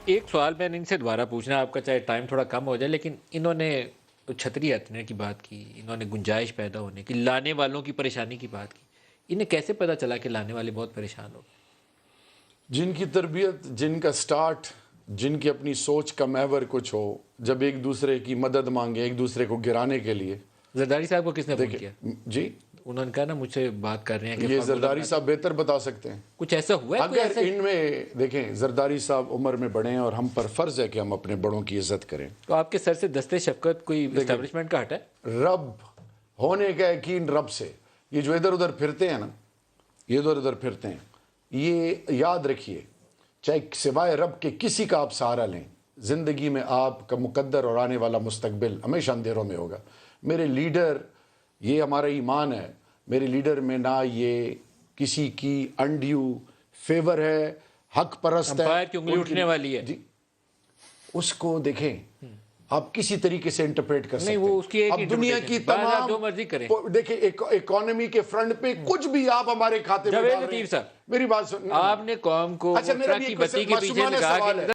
ایک سوال میں نے ان سے دوبارہ پوچھنا آپ کا، چاہے ٹائم تھوڑا کم ہو جائے، لیکن انہوں نے چھتری ہتھنے کی بات کی، انہوں نے گنجائش پیدا ہونے کی، لانے والوں کی پریشانی کی بات کی. انہیں کیسے پتہ چلا کہ لانے والے بہت پریشان ہو گئے؟ جن کی تربیت، جن کا سٹارٹ، جن کی اپنی سوچ کا محور کچھ ہو، جب ایک دوسرے کی مدد مانگے ایک دوسرے کو گرانے کے لیے. زرداری صاحب کو کس نے فون کیا؟ جی انہوں نے کہا نا مجھ سے بات کر رہے ہیں کہ یہ زرداری صاحب بہتر بتا سکتے ہیں. کچھ ایسا ہوا ہے کوئی اگر ایسا؟ ان میں دیکھیں، زرداری صاحب عمر میں بڑے ہیں اور ہم پر فرض ہے کہ ہم اپنے بڑوں کی عزت کریں. تو آپ کے سر سے دستے شفقت کوئی اسٹیبلشمنٹ کا ہٹا ہے؟ رب ہونے کا یقین رب سے. یہ جو ادھر ادھر پھرتے ہیں نا، یہ ادھر ادھر پھرتے ہیں، یہ یاد رکھیے، چاہے سوائے رب کے کسی کا آپ سہارا لیں، زندگی میں آپ کا مقدر اور آنے والا مستقبل ہمیشہ اندھیروں میں ہوگا. میرے لیڈر، یہ ہمارا ایمان ہے، میرے لیڈر میں نہ یہ کسی کی انڈیو فیور ہے، حق پرست ہے. امپائر کی انگلی اٹھنے والی ہے. جی اس کو دیکھیں، آپ کسی طریقے سے انٹرپریٹ کر سکتے نہیں، وہ اس کی ایک اب دنیا کی تمام جو مرضی کریں. دیکھیں اکانومی کے فرنٹ پہ کچھ بھی آپ ہمارے کھاتے میں ڈال رہے ہیں. لطیف صاحب، میری بات سن، آپ نے قوم کو اچھا میرا ٹرک بھی کی ایک بتی کے پیچھے معصومانہ لگا سوال کے ہے.